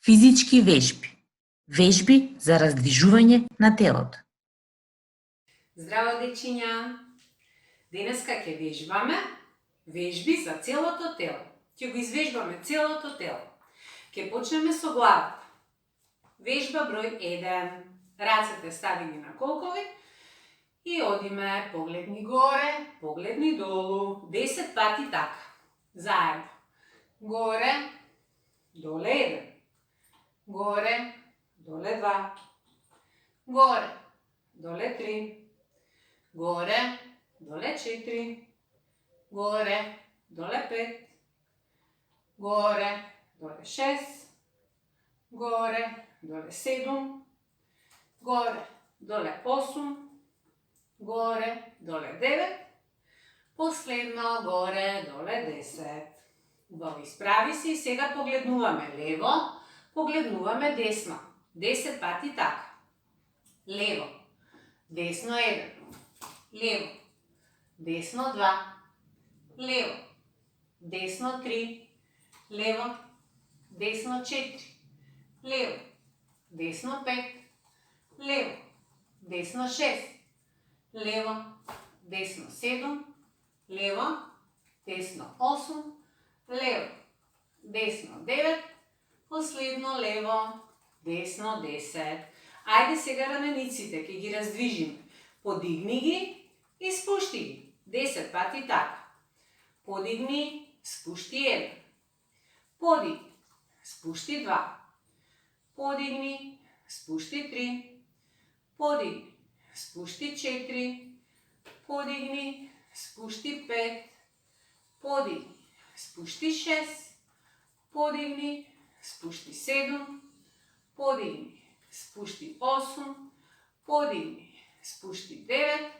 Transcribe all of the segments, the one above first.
Физички вежби. Вежби за раздвижување на телото. Здраво, дечиња! Денеска ќе вежбаме вежби за целото тело. Ќе го извежбаме целото тело. Ќе почнеме со главата. Вежба број 1. Рацете стави ги на колкови и одиме погледни горе, погледни долу, 10 пати така. Заедно. Горе, доле 1. Горе, доле 2. Горе, доле 3. Горе, доле 4. Горе, доле 5. Горе, доле 6. Горе, доле 7. Горе, доле 8. Горе, доле 9. Последно, горе, доле 10. Убаво, исправи се и сега погледнуваме лево, погледнуваме десно. 10 пати така. Лево, десно 1. Лево, десно 2. Лево, десно 3. Лево, десно 4. Лево, десно 5. Лево, десно 6. Лево, десно 7. Лево, десно 8. Лево, десно 9. Последно лево, десно 10. Ајде сега рамениците, ќе ги раздвижиме. Подигни ги и спушти ги. 10 пати така. Подигни, спушти 1. Подигни, спушти 2. Подигни, спушти 3. Подигни, спушти 4. Подигни, спушти 5. Подигни, спушти 6. Подигни, спушти 7. Подигни, спушти 8. Подигни, спушти 9.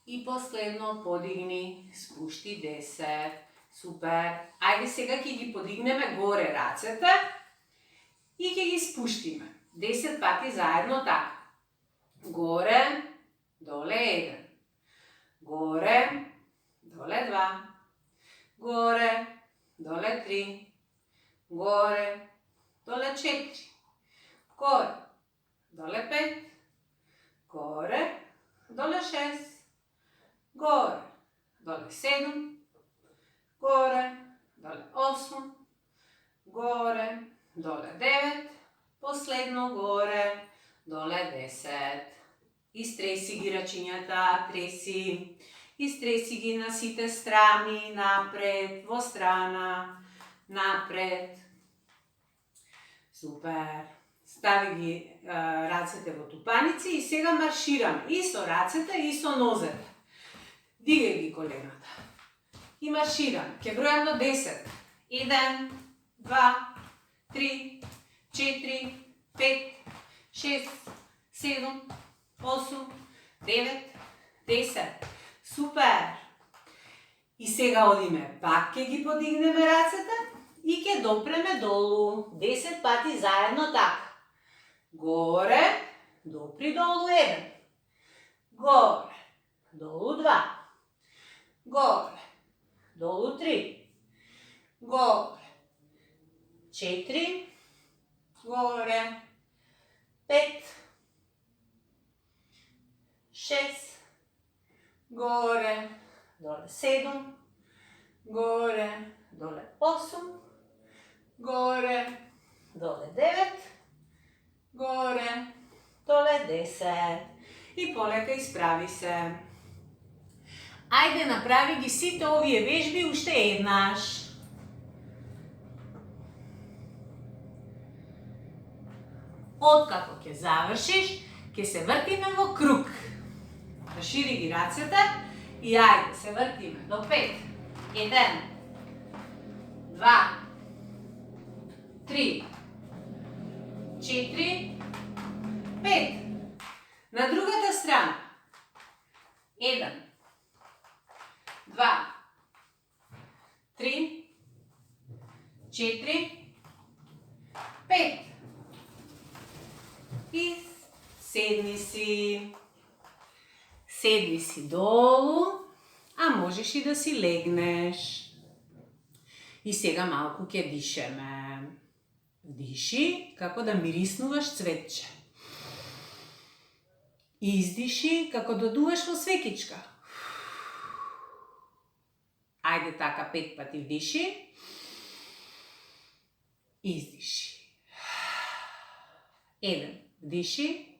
И последно подигни, спушти 10. Супер! Ајде сега ќе ги подигнеме горе рацете и ќе ги спуштиме. 10 пати заедно така. Горе, доле 1. Горе, доле 2. Горе, доле 3. Горе, доле 4. Горе, доле 5. Горе, доле 6. Горе, доле 7. Горе, доле 8. Горе, доле 9. Последно горе, доле 10. Истреси ги рачињата, треси. Истреси ги на сите страни, напред, во страна, напред. Супер! Стави ги рацете во тупаници и сега маршираме и со рацете и со нозете. Дигај ги колената. И маршираме. Ќе бројам до 10. 1, 2, 3, 4, 5, 6, 7, 8, 9, 10. Супер! И сега одиме, пак ќе ги подигнеме рацете и ќе допреме долу. 10 пати заедно така. Горе, допри долу 1. Горе, долу 2. Горе, долу 3. Горе, 4. Горе, 5. 6. Горе, доле 7. Горе, доле 8. Горе, доле 9. Горе, доле 10. И полека исправи се. Ајде, направи ги сите овие вежби уште еднаш. Откако ќе завршиш, ќе се вртиме во круг. Рашири ги рацете и ајде се вртиме до 5. 1, 2, 3, 4, 5. На другата страна. 1, 2, 3, 4, 5. И седни си. Седни си долу, а можеш и да си легнеш. И сега малку ќе дишеме. Вдиши како да мириснуваш цветче. Издиши како да дуваш во свекичка. Ајде така 5 пати вдиши. Издиши. 1. Вдиши.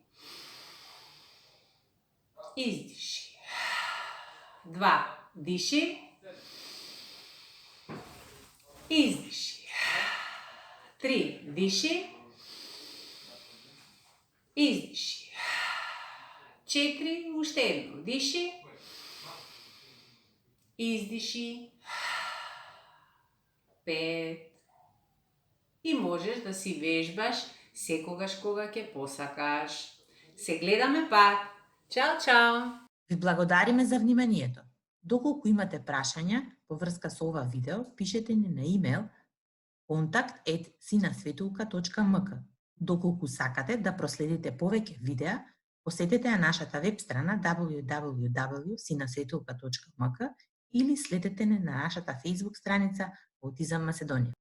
Издиши. 2. Вдиши. Издиши. 3. Вдиши. Издиши. 4. Уште едно. Вдиши. Издиши. 5. И можеш да си вежбаш секогаш кога ќе посакаш. Се гледаме пак. Чао, чао! Ви благодариме за вниманието. Доколку имате прашања во врска со ова видео, пишете ни на имејл kontakt@sinasvetulka.mk. Доколку сакате да проследите повеќе видеа, посетете ја нашата веб страна www.sinasvetulka.mk или следете не на нашата Facebook страница Аутизам Македонија.